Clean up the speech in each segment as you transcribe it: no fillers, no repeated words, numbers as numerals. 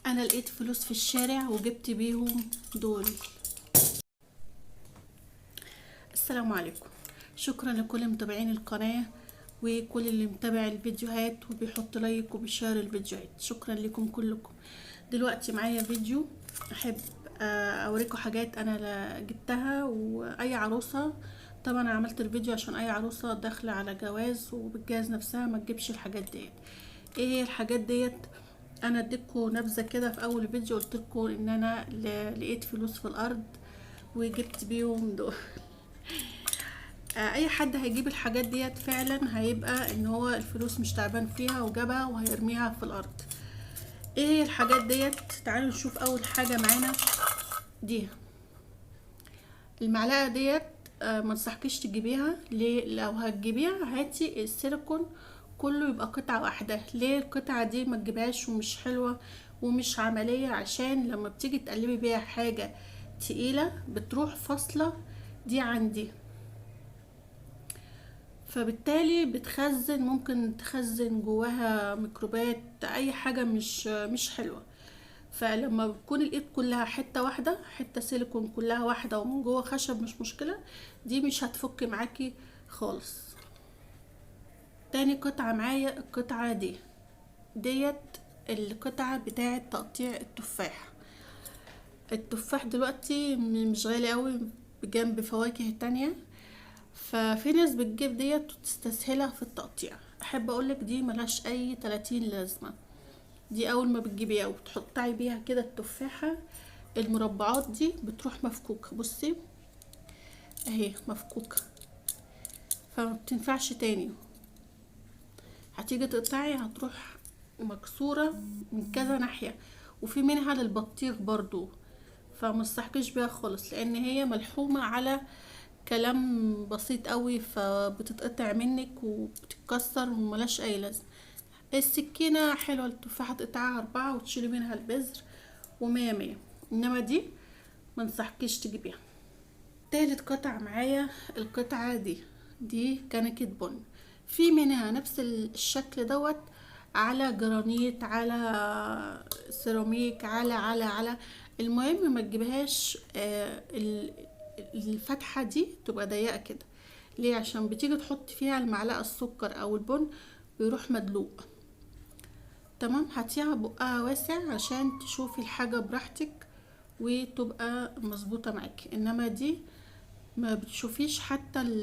انا لقيت فلوس في الشارع وجبت بيهم دول. السلام عليكم. شكرا لكل متابعين القناة وكل اللي متابع الفيديوهات وبيحط لايك وبيشار الفيديوهات، شكرا لكم كلكم. دلوقتي معايا فيديو احب اوريكم حاجات انا جبتها، واي عروسة طبعا عملت الفيديو عشان اي عروسة داخلة على جواز وبتجهز نفسها ما تجيبش الحاجات ديت. ايه هي الحاجات ديت؟ انا اديتكم نبذة كده في اول الفيديو، قلت لكم ان انا لقيت فلوس في الارض وجبت بيهم دول. اي حد هيجيب الحاجات ديت فعلا هيبقى ان هو الفلوس مش تعبان فيها وجابها وهيرميها في الارض. ايه هي الحاجات ديت؟ تعالوا نشوف. اول حاجة معانا دي المعلقة ديت. ما انصحكيش تجيبيها. ليه؟ لو هتجيبيها هاتي السيليكون كله يبقى قطعة واحدة. ليه القطعة دي ما تجيبهاش ومش حلوة ومش عملية؟ عشان لما بتيجي تقلبي بيها حاجة تقيلة بتروح فاصلة دي عندي، فبالتالي بتخزن، ممكن تخزن جواها ميكروبات، اي حاجة مش حلوة. فلما بتكون الايد كلها حتة واحدة، حتة سيليكون كلها واحدة ومن جوه خشب، مش مشكلة، دي مش هتفك معاكي خالص. تاني قطعة معايا القطعة ديت القطعة بتاعة تقطيع التفاح. التفاح دلوقتي مش غالي قوي بجنب فواكه تانية، ففي ناس بتجيب ديت وتستسهلها في التقطيع. احب اقولك دي ملهاش اي 30 لازمة. دي اول ما بتجيبيها وبتحطي بيها كده التفاحة، المربعات دي بتروح مفكوكة. بصي اهي مفكوكة، فما بتنفعش تاني. هتيجي تقطعي هتروح مكسورة من كذا ناحية، وفي منها للبطيخ برضو، فمستحكيش بيها خالص لان هي ملحومة على كلام بسيط قوي، فبتتقطع منك وبتتكسر وملاش اي لازمة. السكينة حلوة، التفاحة تقطعها 4 وتشيلي منها البذر ومية مية، انما دي منصحكيش تجيبيها. تالت قطعة معايا القطعة دي كنكة بن. في منها نفس الشكل دوت على جرانيت، على سيراميك، على المهم ما تجيبهاش الفتحة دي تبقى ضيقة كده. ليه؟ عشان بتيجي تحط فيها المعلقة السكر او البن بيروح مدلوق. تمام، هاتيها بقها واسع عشان تشوفي الحاجة براحتك وتبقى مظبوطة معاكي، انما دي ما بتشوفيش حتى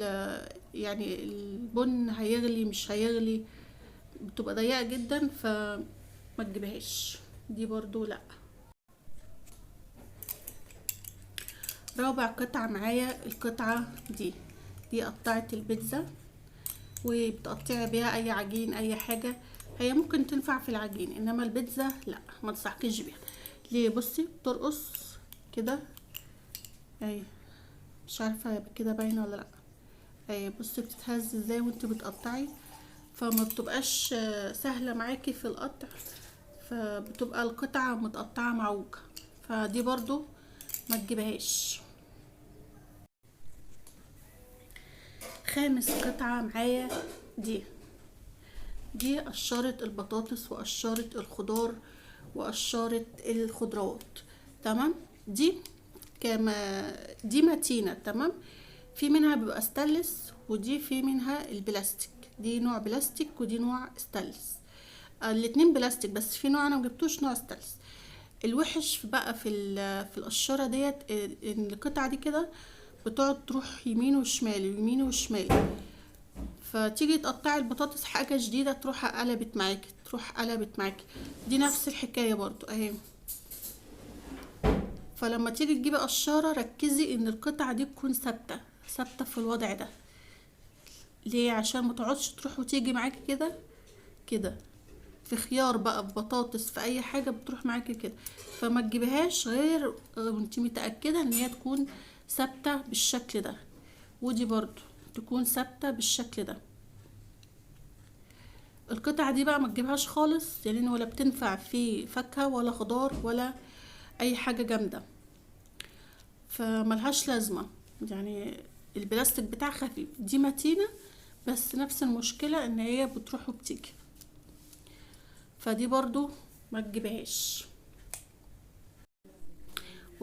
يعني البن هيغلي مش هيغلي، بتبقى ضيقة جدا فما تجيبهاش. دي برضو لا. رابع قطعة معايا القطعة دي قطعة البيتزا، وبتقطعي بيها اي عجين اي حاجة. هي ممكن تنفع في العجين انما البيتزا لا، ما انصحكيش بيها. ليه؟ بصي بترقص كده اهي، مش عارفة كده باينة ولا لا. اهي بصي بتتهز ازاي وانت بتقطعي، فما بتبقاش سهلة معاكي في القطع، فبتبقى القطعة متقطعة معوجة، فدي برضو ما تجيبهاش. خامس قطعة معايا دي قشرة البطاطس وقشرة الخضار وقشرة الخضروات. تمام، دي متينة. تمام، في منها بيبقى ستانلس ودي في منها البلاستيك. دي نوع بلاستيك ودي نوع ستانلس. الاتنين بلاستيك بس في نوع انا مجبتوش نوع ستانلس. الوحش بقى في القشرة ديت ان القطعة دي كده بتقعد تروح يمين وشمال يمين وشمال، فتيجي تقطعي البطاطس حاجة جديدة تروح قلبت معاكي. دي نفس الحكاية برضو اهي. فلما تيجي تجيبي قشارة ركزي ان القطعة دي تكون ثابتة في الوضع ده. ليه؟ عشان ما تقعدش تروح وتيجي معاكي كده في خيار بقى، في بطاطس، في اي حاجة بتروح معاكي كده. فما تجيبهاش غير وانت متأكدة ان هي تكون ثابتة بالشكل ده، ودي برضو تكون ثابتة بالشكل ده. القطعة دي بقى ما تجيبهاش خالص، يعني ولا بتنفع في فاكهة ولا خضار ولا اي حاجة جامدة، فملهاش لازمة. يعني البلاستيك بتاعها خفيف، دي متينة بس نفس المشكلة ان هي بتروح وبتيجي، فدي برضو ما تجيبهاش.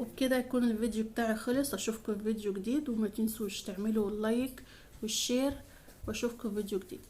وبكده يكون الفيديو بتاعي خلص. اشوفكم في فيديو جديد، وما تنسوش تعملوا اللايك والشير، واشوفكم في فيديو جديد.